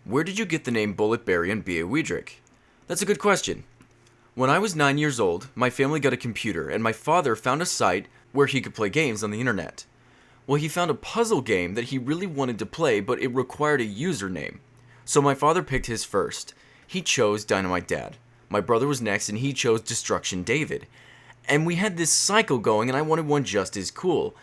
Where did you get the name Bulletbarry and B.A. Weidrich? That's a good question. When I was 9 years old, my family got a computer, and my father found a site where he could play games on the internet. Well, he found a puzzle game that he really wanted to play, but it required a username. So my father picked his first. He chose Dynamite Dad. My brother was next, and he chose Destruction David. And we had this cycle going, and I wanted one just as cool.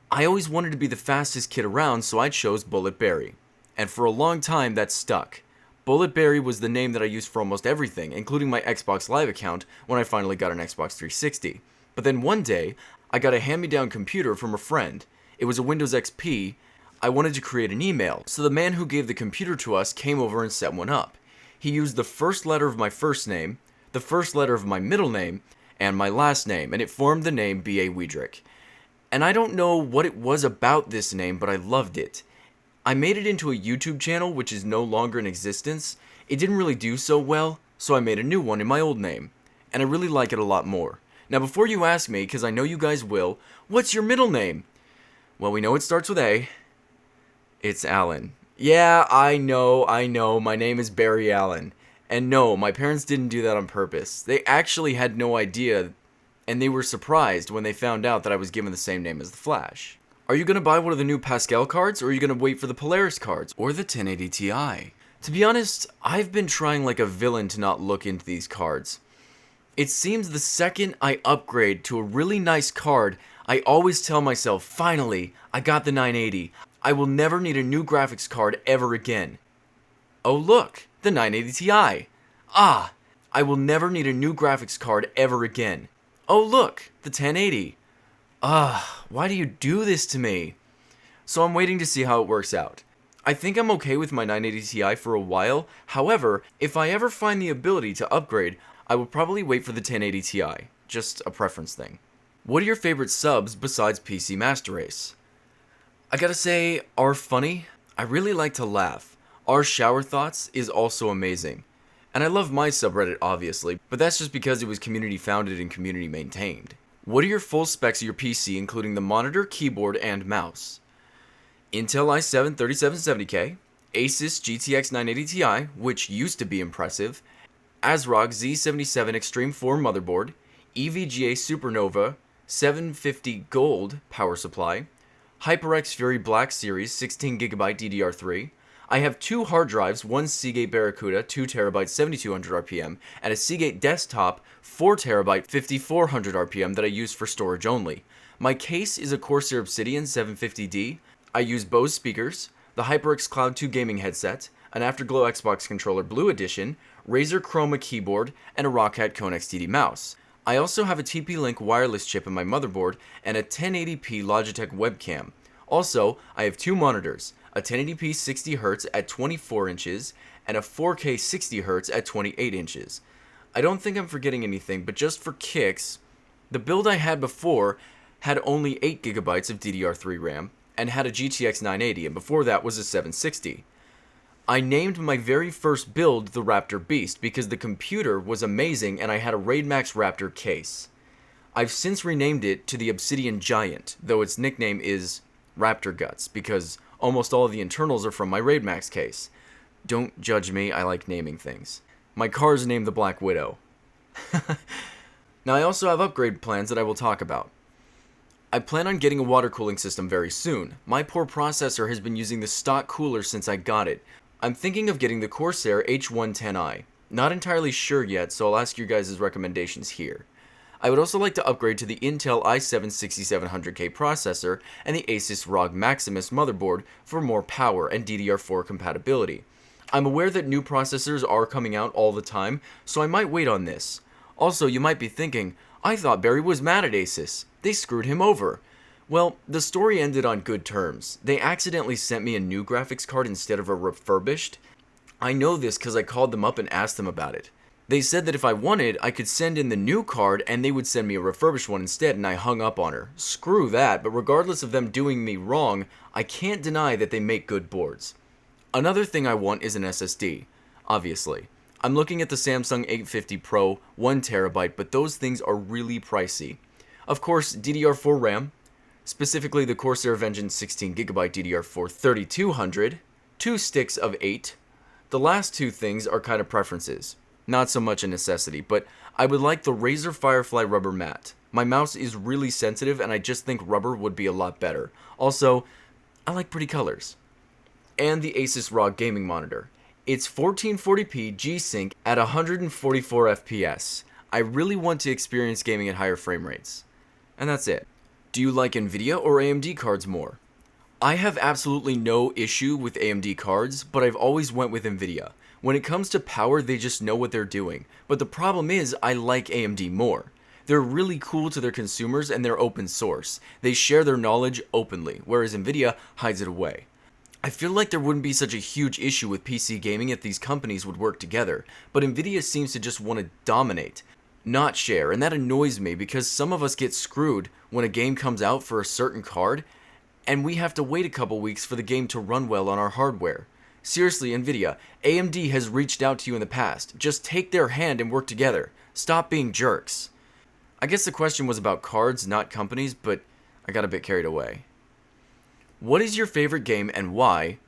I always wanted to be the fastest kid around, so I chose Bulletbarry. And for a long time, that stuck. Bulletbarry was the name that I used for almost everything, including my Xbox Live account when I finally got an Xbox 360. But then one day, I got a hand-me-down computer from a friend. It was a Windows XP. I wanted to create an email, so the man who gave the computer to us came over and set one up. He used the first letter of my first name, the first letter of my middle name, and my last name, and it formed the name B.A. Weidrich. And I don't know what it was about this name, but I loved it. I made it into a YouTube channel, which is no longer in existence. It didn't really do so well, so I made a new one in my old name, and I really like it a lot more. Now before you ask me, because I know you guys will, what's your middle name? Well, we know it starts with A. It's Allen. Yeah, I know, my name is Barry Allen. And no, my parents didn't do that on purpose. They actually had no idea, and they were surprised when they found out that I was given the same name as the Flash. Are you going to buy one of the new Pascal cards, or are you going to wait for the Polaris cards, or the 1080 Ti? To be honest, I've been trying like a villain to not look into these cards. It seems the second I upgrade to a really nice card, I always tell myself, finally, I got the 980. I will never need a new graphics card ever again. Oh look, the 980 Ti. Ah, I will never need a new graphics card ever again. Oh look, the 1080. Why do you do this to me? So I'm waiting to see how it works out. I think I'm okay with my 980 Ti for a while. However, if I ever find the ability to upgrade, I will probably wait for the 1080 Ti. Just a preference thing. What are your favorite subs besides PC Master Race? I gotta say, R Funny. I really like to laugh. R Shower Thoughts is also amazing. And I love my subreddit, obviously, but that's just because it was community founded and community maintained. What are your full specs of your PC, including the monitor, keyboard, and mouse? Intel i7 3770K, Asus GTX 980 Ti, which used to be impressive, ASRock Z77 Extreme 4 motherboard, EVGA Supernova 750 Gold power supply, HyperX Fury Black Series 16GB DDR3. I have two hard drives, one Seagate Barracuda 2TB 7200 RPM, and a Seagate Desktop 4TB 5400 RPM that I use for storage only. My case is a Corsair Obsidian 750D. I use Bose speakers, the HyperX Cloud 2 gaming headset, an Afterglow Xbox controller Blue Edition, Razer Chroma keyboard, and a Roccat Cone XTD mouse. I also have a TP-Link wireless chip in my motherboard and a 1080p Logitech webcam. Also, I have two monitors, a 1080p 60Hz at 24 inches and a 4K 60Hz at 28 inches. I don't think I'm forgetting anything, but just for kicks, the build I had before had only 8GB of DDR3 RAM and had a GTX 980, and before that was a 760. I named my very first build the Raptor Beast because the computer was amazing and I had a Raid Max Raptor case. I've since renamed it to the Obsidian Giant, though its nickname is Raptor Guts because almost all of the internals are from my Raid Max case. Don't judge me, I like naming things. My car is named the Black Widow. Now I also have upgrade plans that I will talk about. I plan on getting a water cooling system very soon. My poor processor has been using the stock cooler since I got it. I'm thinking of getting the Corsair H110i. Not entirely sure yet, so I'll ask your guys' recommendations here. I would also like to upgrade to the Intel i7 6700K processor and the Asus ROG Maximus motherboard for more power and DDR4 compatibility. I'm aware that new processors are coming out all the time, so I might wait on this. Also, you might be thinking, I thought Barry was mad at Asus. They screwed him over. Well, the story ended on good terms. They accidentally sent me a new graphics card instead of a refurbished. I know this because I called them up and asked them about it. They said that if I wanted, I could send in the new card and they would send me a refurbished one instead, and I hung up on her. Screw that, but regardless of them doing me wrong, I can't deny that they make good boards. Another thing I want is an SSD, obviously. I'm looking at the Samsung 850 Pro 1TB, but those things are really pricey. Of course, DDR4 RAM, specifically the Corsair Vengeance 16GB DDR4 3200, 2 sticks of 8, The last two things are kind of preferences. Not so much a necessity, but I would like the Razer Firefly rubber mat. My mouse is really sensitive and I just think rubber would be a lot better. Also, I like pretty colors. And the Asus ROG gaming monitor. It's 1440p G-Sync at 144 FPS. I really want to experience gaming at higher frame rates. And that's it. Do you like Nvidia or AMD cards more? I have absolutely no issue with AMD cards, but I've always went with Nvidia. When it comes to power, they just know what they're doing. But the problem is, I like AMD more. They're really cool to their consumers and they're open source. They share their knowledge openly, whereas Nvidia hides it away. I feel like there wouldn't be such a huge issue with PC gaming if these companies would work together, but Nvidia seems to just want to dominate, not share, and that annoys me because some of us get screwed when a game comes out for a certain card, and we have to wait a couple weeks for the game to run well on our hardware. Seriously, Nvidia, AMD has reached out to you in the past. Just take their hand and work together. Stop being jerks. I guess the question was about cards, not companies, but I got a bit carried away. What is your favorite game and why?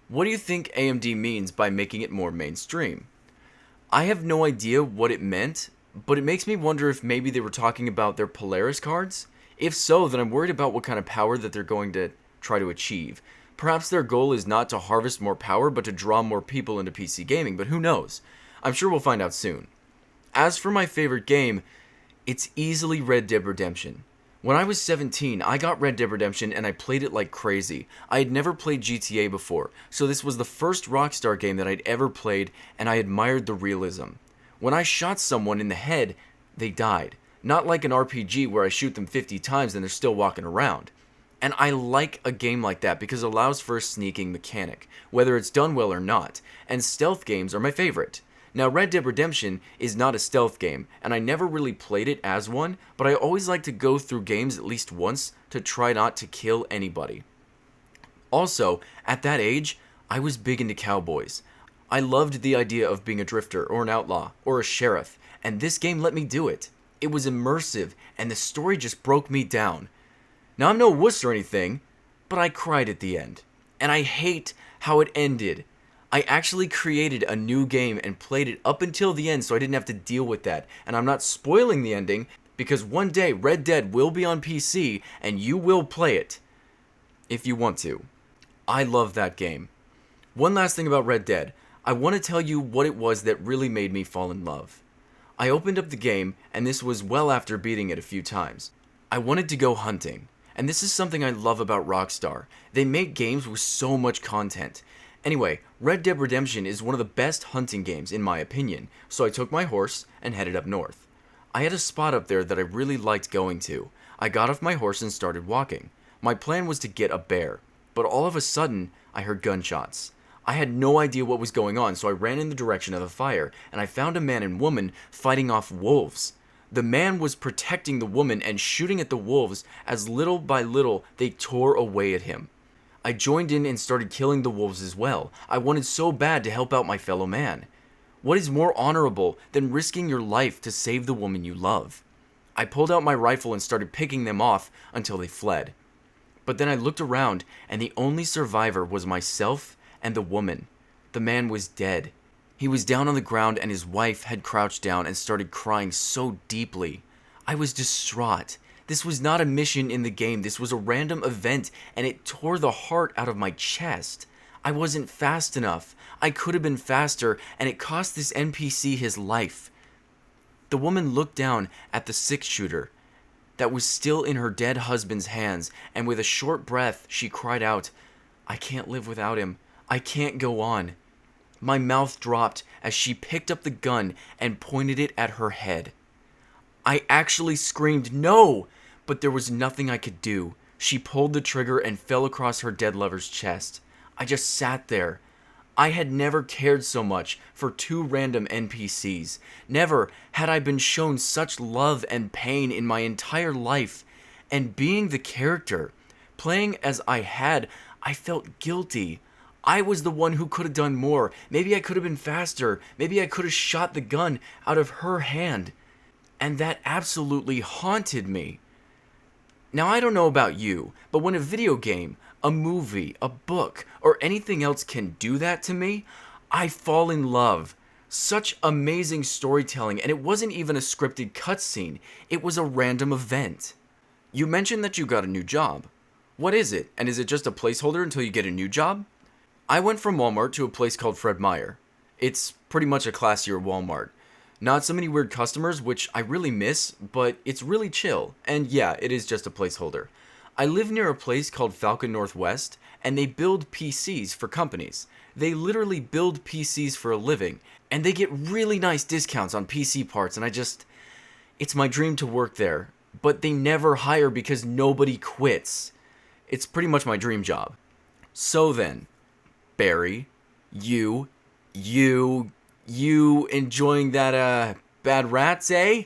What do you think AMD means by making it more mainstream? I have no idea what it meant, but it makes me wonder if maybe they were talking about their Polaris cards. If so, then I'm worried about what kind of power that they're going to try to achieve. Perhaps their goal is not to harvest more power, but to draw more people into PC gaming, but who knows? I'm sure we'll find out soon. As for my favorite game, it's easily Red Dead Redemption. When I was 17, I got Red Dead Redemption and I played it like crazy. I had never played GTA before, so this was the first Rockstar game that I'd ever played, and I admired the realism. When I shot someone in the head, they died. Not like an RPG where I shoot them 50 times and they're still walking around. And I like a game like that because it allows for a sneaking mechanic, whether it's done well or not, and stealth games are my favorite. Now, Red Dead Redemption is not a stealth game, and I never really played it as one, but I always like to go through games at least once to try not to kill anybody. Also, at that age, I was big into cowboys. I loved the idea of being a drifter, or an outlaw, or a sheriff, and this game let me do it. It was immersive, and the story just broke me down. Now, I'm no wuss or anything, but I cried at the end. And I hate how it ended. I actually created a new game and played it up until the end so I didn't have to deal with that. And I'm not spoiling the ending, because one day Red Dead will be on PC, and you will play it. If you want to. I love that game. One last thing about Red Dead. I want to tell you what it was that really made me fall in love. I opened up the game, and this was well after beating it a few times. I wanted to go hunting. And this is something I love about Rockstar. They make games with so much content. Anyway, Red Dead Redemption is one of the best hunting games in my opinion, so I took my horse and headed up north. I had a spot up there that I really liked going to. I got off my horse and started walking. My plan was to get a bear, but all of a sudden, I heard gunshots. I had no idea what was going on, so I ran in the direction of the fire, and I found a man and woman fighting off wolves. The man was protecting the woman and shooting at the wolves as little by little they tore away at him. I joined in and started killing the wolves as well. I wanted so bad to help out my fellow man. What is more honorable than risking your life to save the woman you love? I pulled out my rifle and started picking them off until they fled. But then I looked around and the only survivor was myself and the woman. The man was dead. He was down on the ground and his wife had crouched down and started crying so deeply. I was distraught. This was not a mission in the game. This was a random event and it tore the heart out of my chest. I wasn't fast enough. I could have been faster and it cost this NPC his life. The woman looked down at the 6-shooter that was still in her dead husband's hands, and with a short breath she cried out, "I can't live without him. I can't go on." My mouth dropped as she picked up the gun and pointed it at her head. I actually screamed no, but there was nothing I could do. She pulled the trigger and fell across her dead lover's chest. I just sat there. I had never cared so much for two random NPCs. Never had I been shown such love and pain in my entire life. And being the character, playing as I had, I felt guilty. I was the one who could have done more. Maybe I could have been faster. Maybe I could have shot the gun out of her hand. And that absolutely haunted me. Now, I don't know about you, but when a video game, a movie, a book, or anything else can do that to me, I fall in love. Such amazing storytelling, and it wasn't even a scripted cutscene. It was a random event. You mentioned that you got a new job. What is it, and is it just a placeholder until you get a new job? I went from Walmart to a place called Fred Meyer. It's pretty much a classier Walmart. Not so many weird customers, which I really miss, but it's really chill, and yeah, it is just a placeholder. I live near a place called Falcon Northwest, and they build PCs for companies. They literally build PCs for a living, and they get really nice discounts on PC parts, and it's my dream to work there, but they never hire because nobody quits. It's pretty much my dream job. So then, Barry, you enjoying that, Bad Rats, eh?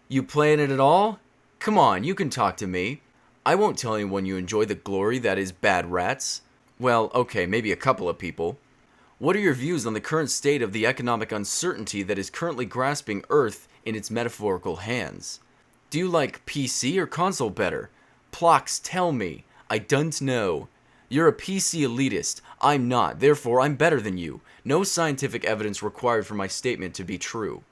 You playing it at all? Come on, you can talk to me. I won't tell anyone you enjoy the glory that is Bad Rats. Well, okay, maybe a couple of people. What are your views on the current state of the economic uncertainty that is currently grasping Earth in its metaphorical hands? Do you like PC or console better? Plox, tell me. I don't know. You're a PC elitist. I'm not, therefore I'm better than you. No scientific evidence required for my statement to be true.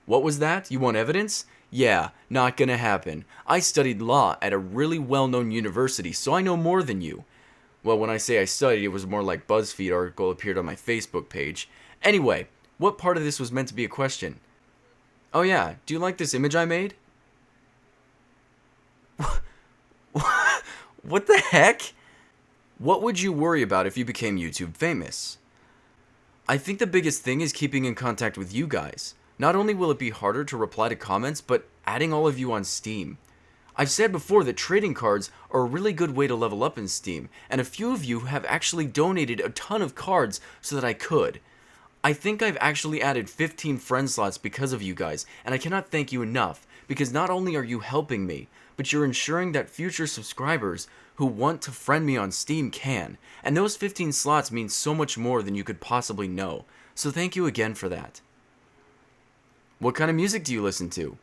What was that? You want evidence? Yeah, not gonna happen. I studied law at a really well-known university, so I know more than you. Well, when I say I studied, it was more like BuzzFeed article appeared on my Facebook page. Anyway, what part of this was meant to be a question? Oh yeah, do you like this image I made? What the heck? What would you worry about if you became YouTube famous? I think the biggest thing is keeping in contact with you guys. Not only will it be harder to reply to comments, but adding all of you on Steam. I've said before that trading cards are a really good way to level up in Steam, and a few of you have actually donated a ton of cards so that I could. I think I've actually added 15 friend slots because of you guys, and I cannot thank you enough, because not only are you helping me, but you're ensuring that future subscribers who want to friend me on Steam can, and those 15 slots mean so much more than you could possibly know, so thank you again for that. What kind of music do you listen to?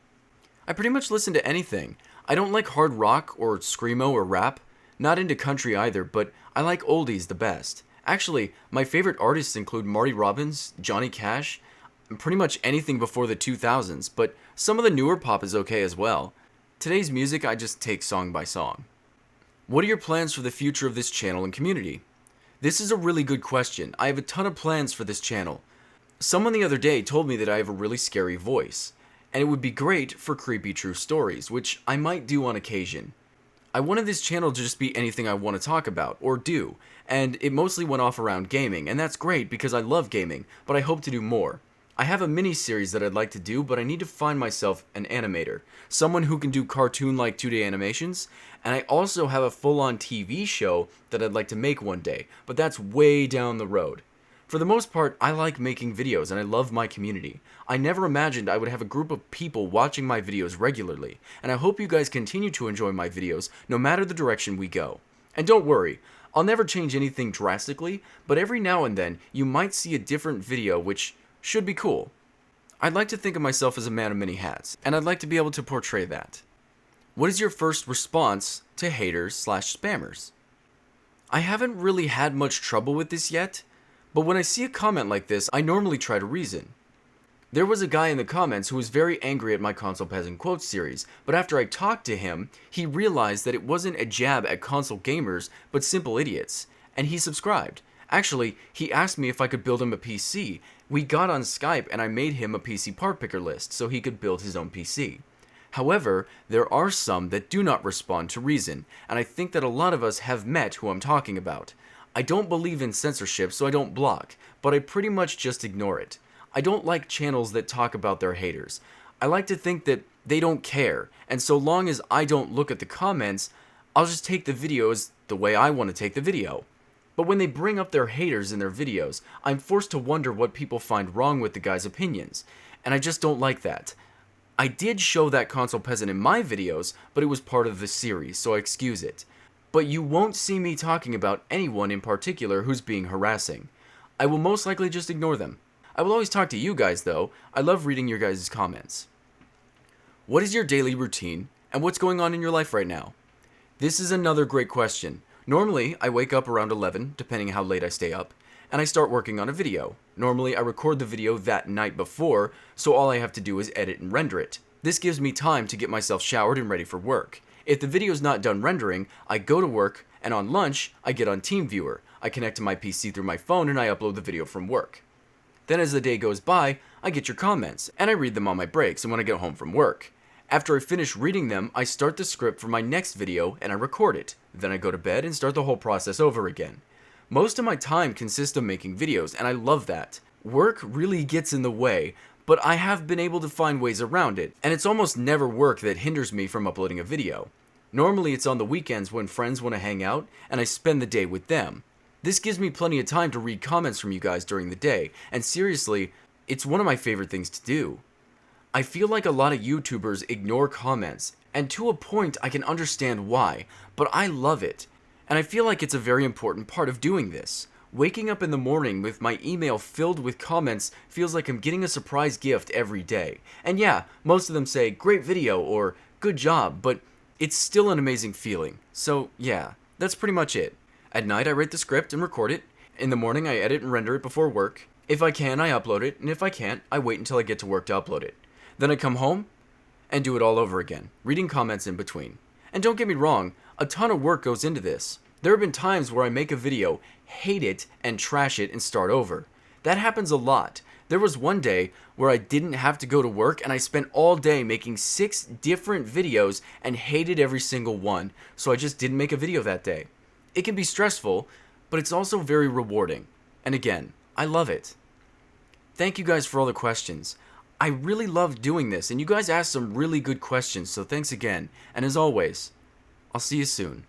I pretty much listen to anything. I don't like hard rock or screamo or rap, not into country either, but I like oldies the best. Actually, my favorite artists include Marty Robbins, Johnny Cash, and pretty much anything before the 2000s, but some of the newer pop is okay as well. Today's music I just take song by song. What are your plans for the future of this channel and community? This is a really good question. I have a ton of plans for this channel. Someone the other day told me that I have a really scary voice, and it would be great for creepy true stories, which I might do on occasion. I wanted this channel to just be anything I want to talk about, or do, and it mostly went off around gaming, and that's great because I love gaming, but I hope to do more. I have a mini-series that I'd like to do, but I need to find myself an animator, someone who can do cartoon-like 2D animations, and I also have a full-on TV show that I'd like to make one day, but that's way down the road. For the most part, I like making videos and I love my community. I never imagined I would have a group of people watching my videos regularly, and I hope you guys continue to enjoy my videos no matter the direction we go. And don't worry, I'll never change anything drastically, but every now and then you might see a different video which should be cool. I'd like to think of myself as a man of many hats, and I'd like to be able to portray that. What is your first response to haters/spammers? I haven't really had much trouble with this yet, but when I see a comment like this, I normally try to reason. There was a guy in the comments who was very angry at my Console Peasant Quotes series, but after I talked to him, he realized that it wasn't a jab at console gamers, but simple idiots, and he subscribed. Actually, he asked me if I could build him a PC. We got on Skype and I made him a PC part picker list so he could build his own PC. However, there are some that do not respond to reason, and I think that a lot of us have met who I'm talking about. I don't believe in censorship, so I don't block, but I pretty much just ignore it. I don't like channels that talk about their haters. I like to think that they don't care, and so long as I don't look at the comments, I'll just take the videos the way I want to take the video. But when they bring up their haters in their videos, I'm forced to wonder what people find wrong with the guy's opinions, and I just don't like that. I did show that Console Peasant in my videos, but it was part of the series, so I excuse it. But you won't see me talking about anyone in particular who's being harassing. I will most likely just ignore them. I will always talk to you guys though. I love reading your guys' comments. What is your daily routine, and what's going on in your life right now? This is another great question. Normally, I wake up around 11, depending how late I stay up, and I start working on a video. Normally, I record the video that night before, so all I have to do is edit and render it. This gives me time to get myself showered and ready for work. If the video's not done rendering, I go to work, and on lunch, I get on TeamViewer. I connect to my PC through my phone, and I upload the video from work. Then as the day goes by, I get your comments, and I read them on my breaks and when I get home from work. After I finish reading them, I start the script for my next video and I record it. Then I go to bed and start the whole process over again. Most of my time consists of making videos, and I love that. Work really gets in the way, but I have been able to find ways around it, and it's almost never work that hinders me from uploading a video. Normally it's on the weekends when friends want to hang out, and I spend the day with them. This gives me plenty of time to read comments from you guys during the day, and seriously, it's one of my favorite things to do. I feel like a lot of YouTubers ignore comments, and to a point I can understand why, but I love it. And I feel like it's a very important part of doing this. Waking up in the morning with my email filled with comments feels like I'm getting a surprise gift every day. And yeah, most of them say, great video or good job, but it's still an amazing feeling. So yeah, that's pretty much it. At night I write the script and record it. In the morning I edit and render it before work. If I can, I upload it, and if I can't, I wait until I get to work to upload it. Then I come home and do it all over again, reading comments in between. And don't get me wrong, a ton of work goes into this. There have been times where I make a video, hate it, and trash it and start over. That happens a lot. There was one day where I didn't have to go to work and I spent all day making 6 different videos and hated every single one, so I just didn't make a video that day. It can be stressful, but it's also very rewarding. And again, I love it. Thank you guys for all the questions. I really love doing this, and you guys asked some really good questions, so thanks again. And as always, I'll see you soon.